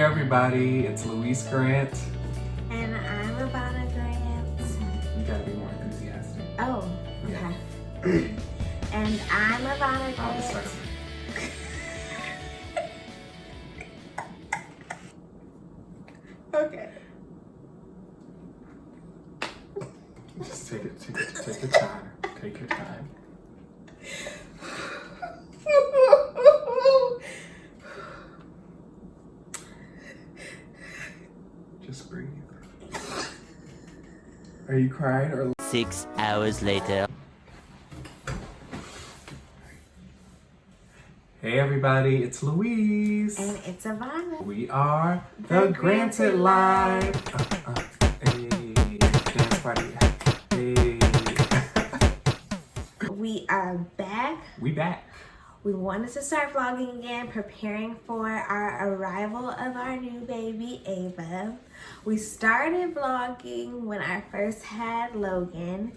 everybody, it's Louise Grant. And I'm Ivana Grant. You gotta be more enthusiastic. Oh, okay. Yeah. And I'm Ivana I'll just Grant. start Okay. Just take your time. Take your time. Just breathe. Are you crying or? 6 hours later. Hey everybody, it's Louise. And it's Ivana. We are the Granted Live. Hey, dance party. Hey. We are back. We back. We wanted to start vlogging again, preparing for our arrival of our new baby, Ava. We started vlogging when I first had Logan,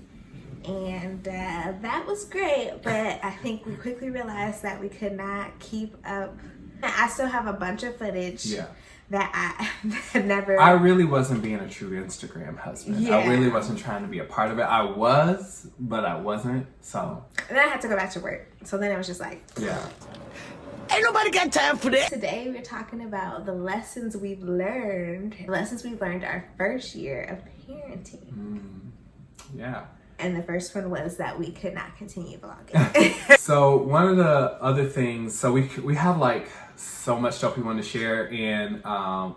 and that was great, but I think we quickly realized that we could not keep up. I still have a bunch of footage that I never... I really wasn't being a true Instagram husband. Yeah. I really wasn't trying to be a part of it. I was, but I wasn't, so... And then I had to go back to work, so then it was just like... Yeah. Ain't nobody got time for that. Today we're talking about the lessons we've learned. Our first year of parenting. Yeah. And the first one was that we could not continue vlogging. So one of the other things, so we have like so much stuff we want to share, and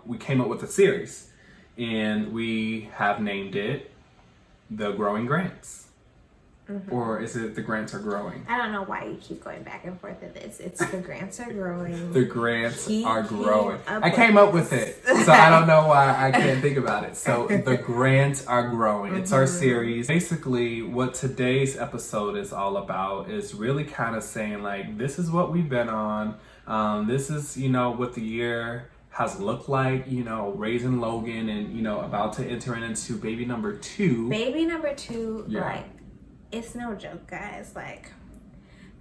we came up with a series, and we have named it The Growing Grants. Or is it The Grants Are Growing? I don't know why you keep going back and forth with this. It's The Grants Are Growing. The Grants He Are Growing. came up I came with up with it, so I don't know why I can't think about it. So The Grants Are Growing. It's our series. Basically, what today's episode is all about is really kind of saying like, this is what we've been on. This is, what the year has looked like, raising Logan and, about to enter into baby number 2. Baby number 2, Yeah. like, it's no joke, guys. Like,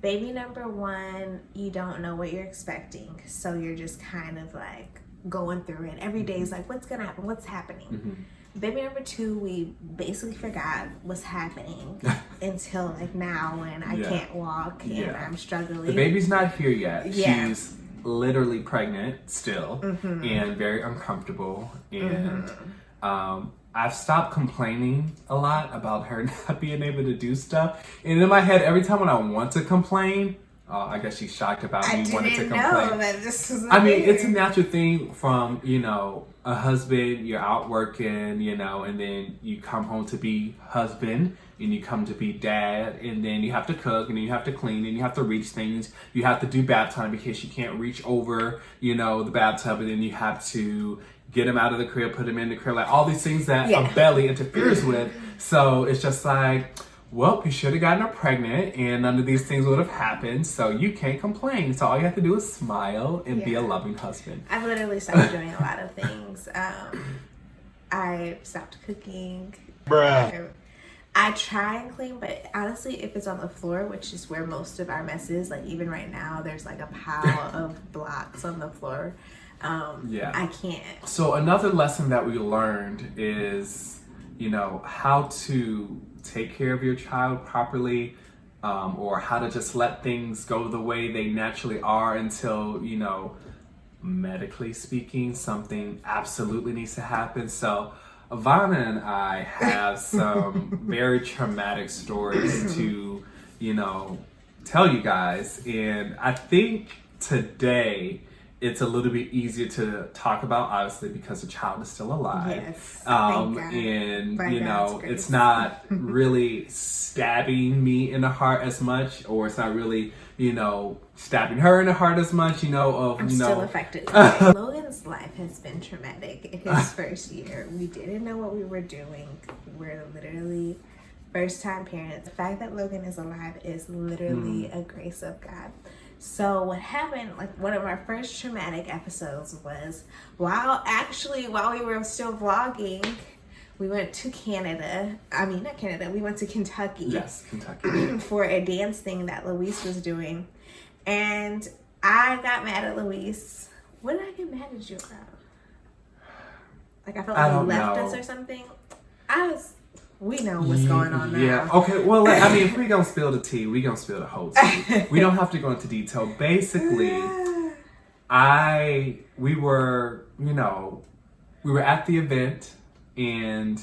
baby number 1, you don't know what you're expecting. So you're just kind of like going through it. Every day is like, what's gonna happen? What's happening? Baby number 2, we basically forgot what's happening until like now when I can't walk and I'm struggling. The baby's not here yet. Yeah. She's literally pregnant still and very uncomfortable. And I've stopped complaining a lot about her not being able to do stuff. And in my head, every time when I want to complain, I guess she's shocked about me wanting to complain. I didn't know that this was It's a natural thing from, a husband, you're out working, and then you come home to be husband, and you come to be dad, and then you have to cook, and then you have to clean, and you have to reach things. You have to do bath time because you can't reach over, the bathtub, and then you have to get him out of the crib, put him in the crib, like all these things that a belly interferes with. So it's just like, well, you should have gotten her pregnant and none of these things would have happened, so you can't complain. So all you have to do is smile and be a loving husband. I've literally stopped doing a lot of things. I stopped cooking. Bruh. I try and clean, but honestly, if it's on the floor, which is where most of our mess is, like even right now, there's like a pile of blocks on the floor. I can't. So another lesson that we learned is, how to take care of your child properly, or how to just let things go the way they naturally are until, medically speaking, something absolutely needs to happen. So Ivana and I have some very traumatic stories to, tell you guys. And I think today it's a little bit easier to talk about, obviously, because the child is still alive. Yes, thank God. And, By God's grace. it's not really stabbing me in the heart as much, or it's not really, stabbing her in the heart as much, I'm still affected today. Logan's life has been traumatic in his first year. We didn't know what we were doing. We're literally first-time parents. The fact that Logan is alive is literally a grace of God. So what happened, like one of our first traumatic episodes was while we were still vlogging, we went to Canada. I mean, not Canada, we went to Kentucky. Yes, Kentucky. For a dance thing that Luis was doing. And I got mad at Luis. What did I get mad at you about? Like I felt like he left us or something. We know what's going on now. Yeah. Okay. Well, I mean, if we gonna spill the tea, we gonna spill the whole tea. We don't have to go into detail. Basically, we were at the event, and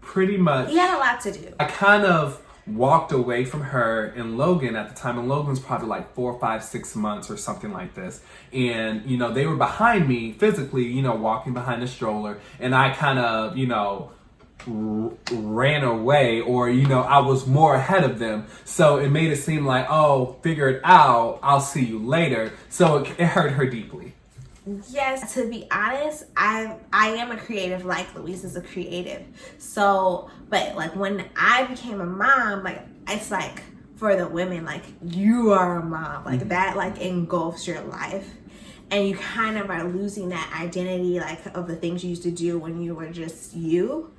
pretty much. He had a lot to do. I kind of walked away from her and Logan at the time, and Logan's probably like 4, 5, 6 months or something like this. And, they were behind me physically, walking behind the stroller, and I kind of, ran away, or, I was more ahead of them. So it made it seem like, oh, figure it out, I'll see you later. So it hurt her deeply. Yes, to be honest, I am a creative, like Louise is a creative. So, but like when I became a mom, like it's like for the women, like you are a mom, like that like engulfs your life. And you kind of are losing that identity like of the things you used to do when you were just you.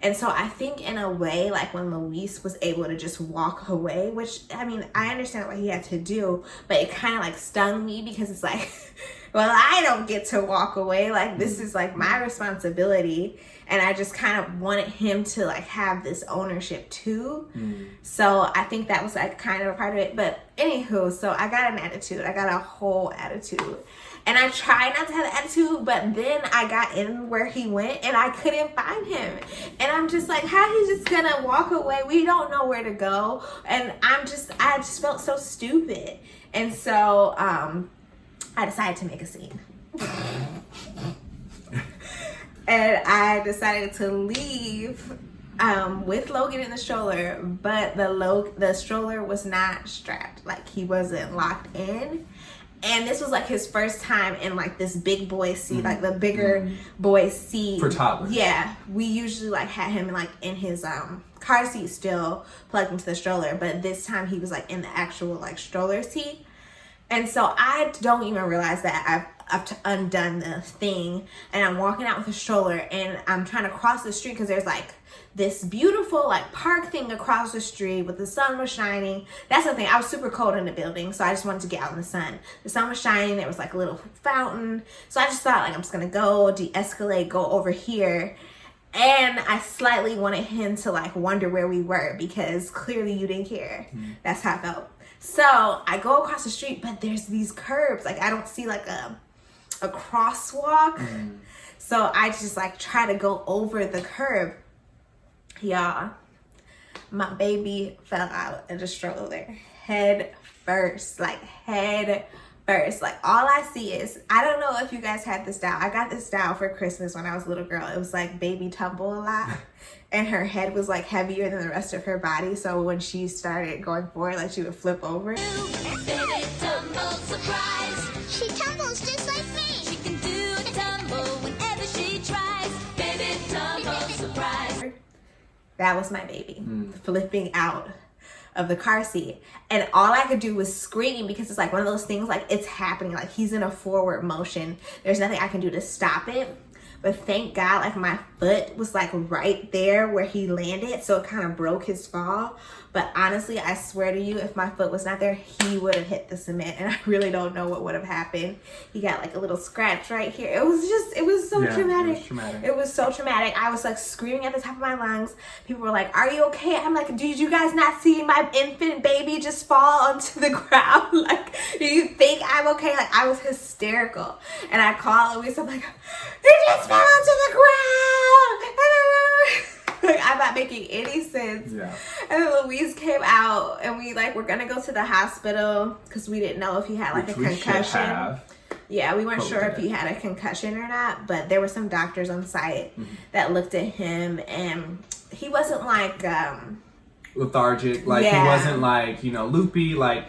And so I think in a way, like when Luis was able to just walk away, which I mean, I understand what he had to do, but it kind of like stung me because it's like, well, I don't get to walk away. Like this is like my responsibility. And I just kind of wanted him to like have this ownership too. So I think that was like kind of a part of it. But anywho, so I got an attitude. I got a whole attitude. And I tried not to have an attitude, but then I got in where he went and I couldn't find him. And I'm just like, how he just gonna walk away? We don't know where to go. And I just felt so stupid. And so I decided to make a scene. And I decided to leave with Logan in the stroller, but the stroller was not strapped. Like he wasn't locked in. And this was like his first time in like this big boy seat, like the bigger boy seat. For toddlers. Yeah. We usually like had him like in his car seat still plugged into the stroller. But this time he was like in the actual like stroller seat. And so I don't even realize that I've undone the thing. And I'm walking out with a stroller and I'm trying to cross the street because there's like this beautiful like park thing across the street with the sun was shining. That's the thing. I was super cold in the building, so I just wanted to get out in the sun. The sun was shining. There was like a little fountain. So I just thought like I'm just going to go de-escalate, go over here. And I slightly wanted him to like wonder where we were because clearly you didn't care. That's how I felt. So I go across the street, but there's these curbs. Like I don't see like a crosswalk. So I just like try to go over the curb. Y'all, my baby fell out in the stroller head first. Like all I see is, I don't know if you guys had this doll. I got this doll for Christmas when I was a little girl. It was like baby tumble a lot. And her head was like heavier than the rest of her body. So when she started going forward, like she would flip over. Baby tumble surprise. She tumbles just like me. She can do the tumble whenever she tries. Baby tumble surprise. That was my baby flipping out of the car seat. And all I could do was scream because it's like one of those things like it's happening. Like he's in a forward motion. There's nothing I can do to stop it. But thank God, like my foot was like right there where he landed. So it kind of broke his fall. But honestly, I swear to you, if my foot was not there, he would have hit the cement. And I really don't know what would have happened. He got like a little scratch right here. It was so traumatic. It was so traumatic. I was like screaming at the top of my lungs. People were like, are you okay? I'm like, did you guys not see my infant baby just fall onto the ground? Like, do you think I'm okay? Like, I was hysterical. And I called Louise. I'm like, he just fell onto the ground. Like, I'm not making any sense. Yeah. And then Louise came out and we like were gonna go to the hospital because we didn't know if he had like a concussion. Yeah, we weren't sure if he had a concussion or not, but there were some doctors on site that looked at him and he wasn't like lethargic, like he wasn't like, loopy, like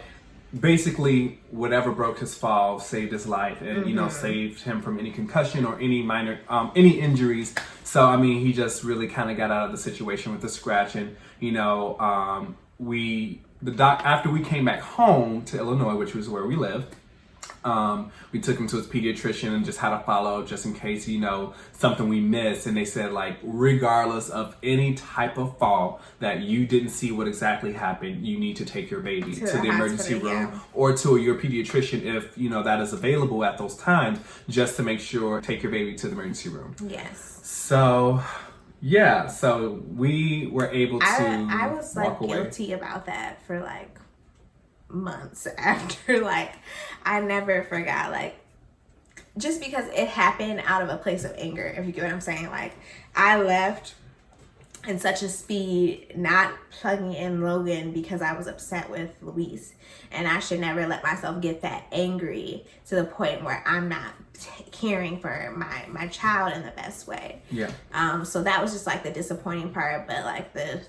basically whatever broke his fall saved his life and saved him from any concussion or any minor any injuries. So I mean, he just really kind of got out of the situation with the scratch. And after we came back home to Illinois, which was where we live, We took him to his pediatrician and just had to follow just in case, you know, something we missed. And they said, like, regardless of any type of fall that you didn't see what exactly happened, you need to take your baby to the emergency room or to your pediatrician if, you know, that is available at those times, just to make sure, take your baby to the emergency room. Yes. So, yeah, so we were able to I was like walk away. guilty about that for like months after. Like, I never forgot, like, just because it happened out of a place of anger, if you get what I'm saying. Like, I left in such a speed, not plugging in Logan because I was upset with Luis, and I should never let myself get that angry to the point where I'm not caring for my child in the best way. Yeah. So that was just like the disappointing part, but like the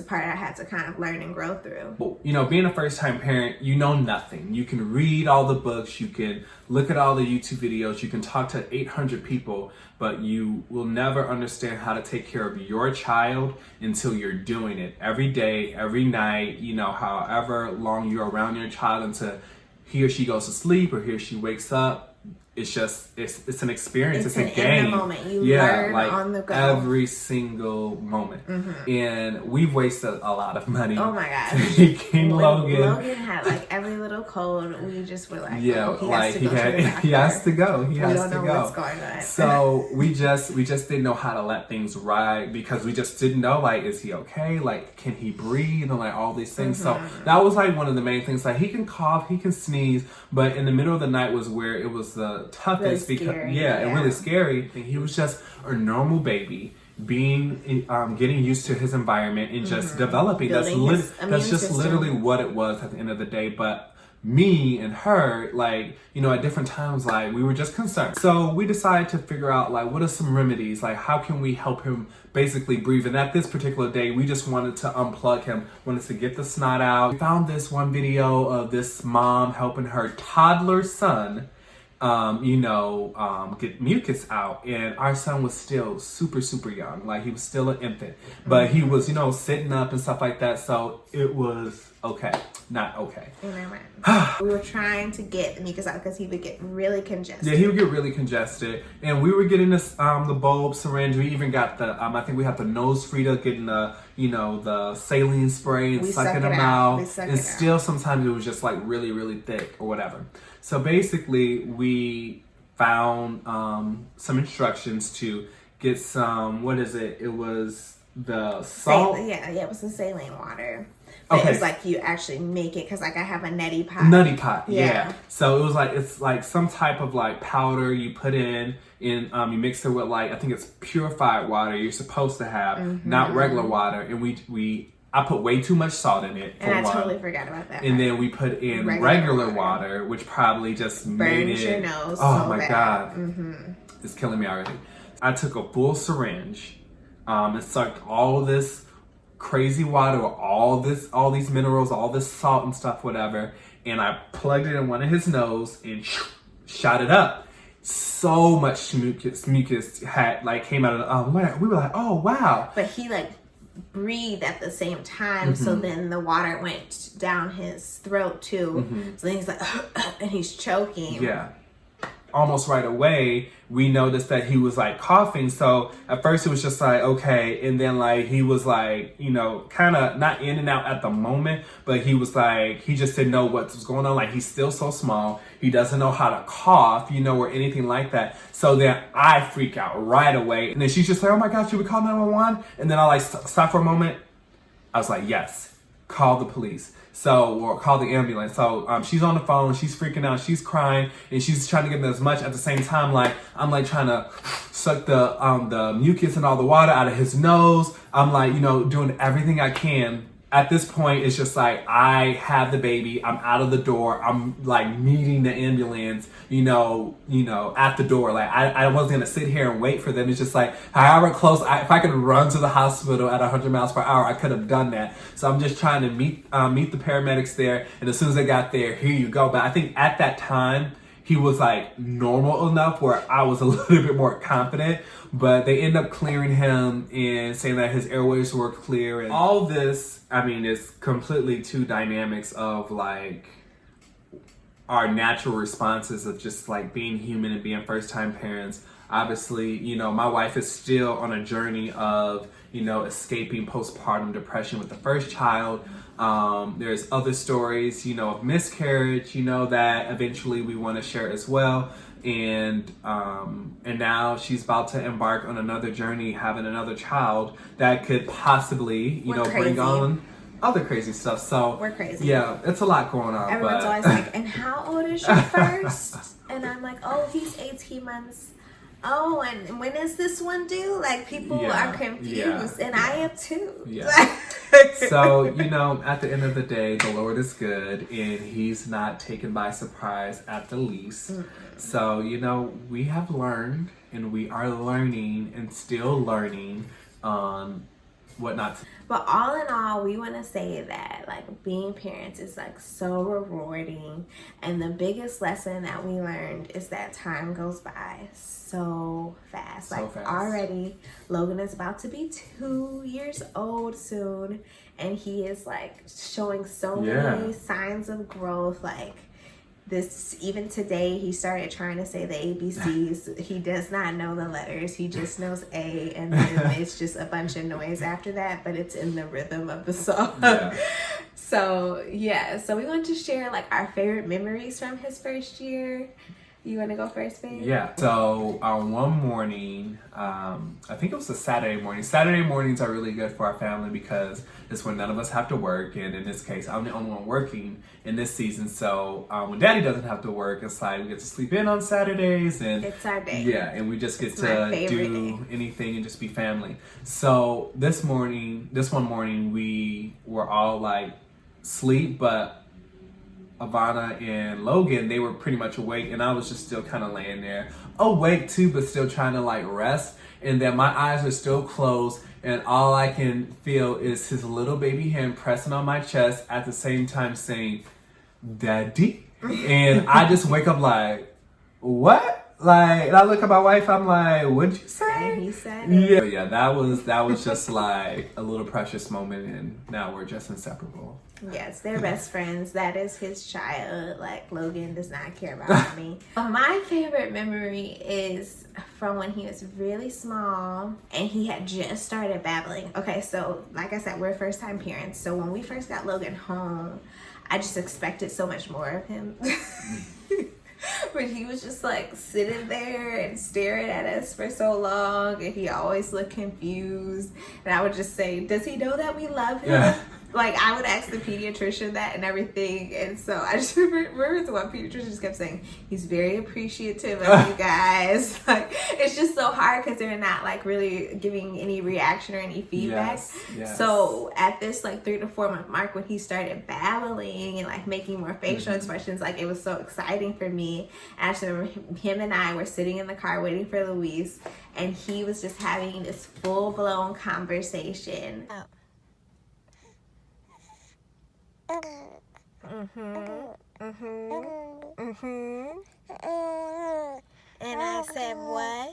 part I had to kind of learn and grow through. Well, you know, being a first-time parent, you know nothing. You can read all the books, you can look at all the YouTube videos, you can talk to 800 people, but you will never understand how to take care of your child until you're doing it every day, every night, you know, however long you're around your child until he or she goes to sleep or he or she wakes up. It's just, it's an experience. It's a game. In the moment. You learn like on the go. Every single moment. And we've wasted a lot of money. Oh my gosh. King Logan. Logan had like every little code. We just were like, yeah, oh, he has to go. He has to don't know go. what's going on. So we just didn't know how to let things ride because we just didn't know, like, is he okay? Like, can he breathe? And like all these things. So that was like one of the main things. Like, he can cough, he can sneeze, but in the middle of the night was where it was the toughest really because scary, and really scary. He was just a normal baby being getting used to his environment and just developing. Building his immune that's just system. literally what it was at the end of the day. But me and her, like, you know, at different times, like, we were just concerned. So we decided to figure out, like, what are some remedies? Like, how can we help him basically breathe? And at this particular day, we just wanted to unplug him, wanted to get the snot out. We found this one video of this mom helping her toddler son get mucus out, and our son was still super young, like he was still an infant, but he was, you know, sitting up and stuff like that, so it was not okay. We were trying to get the mucus out because he would get really congested. Yeah, he would get really congested, and we were getting this the bulb syringe. We even got the I think we had the nose Frida getting the, you know, the saline spray and sucking them out, and still sometimes it was just like really thick or whatever. So basically, we found some instructions to get some, what is it? It was the salt. It was the saline water. But it was like you actually make it, because like I have a neti pot. Yeah. So it was like, it's like some type of like powder you put in, you mix it with like, I think it's purified water you're supposed to have, not regular water. And I put way too much salt in it. And I totally forgot about that. And then we put in regular water, which probably just made it. Burns your nose. Oh my God. It's killing me already. I took a full syringe and sucked all this crazy water, all these minerals, all this salt and stuff, whatever. And I plugged it in one of his nose and shot it up. So much mucus had like came out of the we were like, oh wow. But he like breathe at the same time, so then the water went down his throat too, so then he's like and he's choking. Almost right away we noticed that he was like coughing. So at first it was just like okay, and then like he was like, you know, kind of not in and out at the moment, but he was like, he just didn't know what was going on. Like, he's still so small, he doesn't know how to cough, you know, or anything like that. So then I freak out right away, and then she's just like, oh my gosh, should we call 911? And then I like stop for a moment. I was like, yes, call the police. Or call the ambulance. So she's on the phone, she's freaking out, she's crying, and she's trying to get me as much at the same time. Like, I'm like trying to suck the mucus and all the water out of his nose. I'm like, you know, doing everything I can. At this point, it's just like, I have the baby, I'm out of the door, I'm like meeting the ambulance, you know, at the door. Like, I wasn't gonna sit here and wait for them. It's just like, however close, if I could run to the hospital at 100 miles per hour, I could have done that. So I'm just trying to meet the paramedics there, and as soon as I got there, here you go. But I think at that time, he was like normal enough where I was a little bit more confident, but they end up clearing him and saying that his airways were clear. And all this, I mean, is completely two dynamics of like our natural responses of just like being human and being first time parents. Obviously, you know, my wife is still on a journey of, you know, escaping postpartum depression with the first child. There's other stories, you know, of miscarriage, you know, that eventually we want to share as well. And now she's about to embark on another journey, having another child that could possibly, you know, bring on other crazy stuff. So we're crazy. Yeah, it's a lot going on. Everyone's always like, and how old is your first? And I'm like, oh, he's 18 months. Oh, and when is this one due? Like, people are confused, and I am too. Yeah. So, you know, at the end of the day, the Lord is good, and he's not taken by surprise at the least. So, you know, we have learned, and we are learning and still learning on what not to. But all in all, we want to say that like being parents is like so rewarding, and the biggest lesson that we learned is that time goes by so fast. So like fast. Already Logan is about to be 2 years old soon, and he is like showing so many signs of growth. Like this, even today, he started trying to say the ABCs. He does not know the letters. He just knows A, and then it's just a bunch of noise after that, but it's in the rhythm of the song. Yeah. So we want to share like our favorite memories from his first year. You want to go first, babe? Yeah. So one morning, I think it was a Saturday morning. Saturday mornings are really good for our family because it's when none of us have to work. And in this case, I'm the only one working in this season. So when Daddy doesn't have to work, it's like we get to sleep in on Saturdays. And it's our day. Yeah, and we just get to do anything and just be family. So this one morning, we were all like sleep, but Ivana and Logan, they were pretty much awake, and I was just still kind of laying there, awake too, but still trying to like rest. And then my eyes are still closed, and all I can feel is his little baby hand pressing on my chest at the same time saying, "Daddy." And I just wake up like, what? Like, and I look at my wife, I'm like, what'd you say? And he said it. Yeah, yeah, that was just like a little precious moment, and now we're just inseparable. Yes, they're best friends. That is his child. Like, Logan does not care about me. My favorite memory is from when he was really small and he had just started babbling. Okay, so like I said, we're first time parents. So when we first got Logan home, I just expected so much more of him. But he was just like sitting there and staring at us for so long, and he always looked confused. And I would just say, does he know that we love him? Yeah. Like, I would ask the pediatrician that and everything. And so I just remember the one pediatrician just kept saying, he's very appreciative of you guys. Like, it's just so hard because they're not like really giving any reaction or any feedback. Yes. So at this like 3 to 4 month mark, when he started babbling and like making more facial expressions, like it was so exciting for me. And I just remember him and I were sitting in the car waiting for Luis, and he was just having this full blown conversation. And I said, what?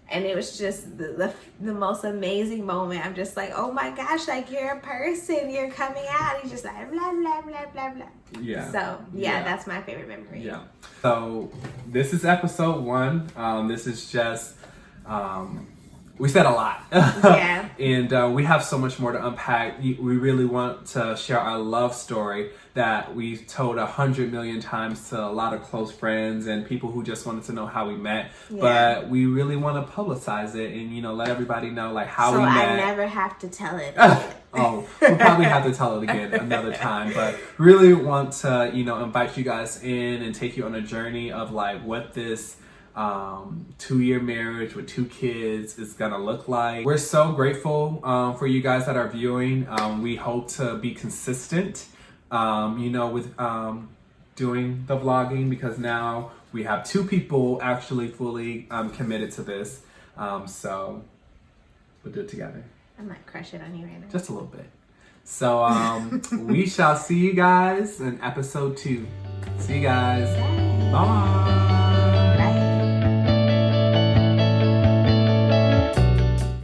And it was just the most amazing moment. I'm just like, oh my gosh, like, you're a person, you're coming out. He's just like, blah, blah, blah, blah, blah. Yeah. So, yeah, that's my favorite memory. Yeah. So, this is episode 1. This is just, we said a lot. Yeah. And we have so much more to unpack. We really want to share our love story that we've told 100 million times to a lot of close friends and people who just wanted to know how we met. Yeah. But we really want to publicize it and, you know, let everybody know like how we met. So I never have to tell it. Oh, we'll probably have to tell it again another time. But really want to, you know, invite you guys in and take you on a journey of like what this 2-year marriage with 2 kids is gonna look like. We're so grateful for you guys that are viewing. We hope to be consistent, you know, with doing the vlogging, because now we have 2 people actually fully committed to this. So we'll do it together. I might crush it on you right now. Just a little bit. So we shall see you guys in episode 2. See you guys. Bye.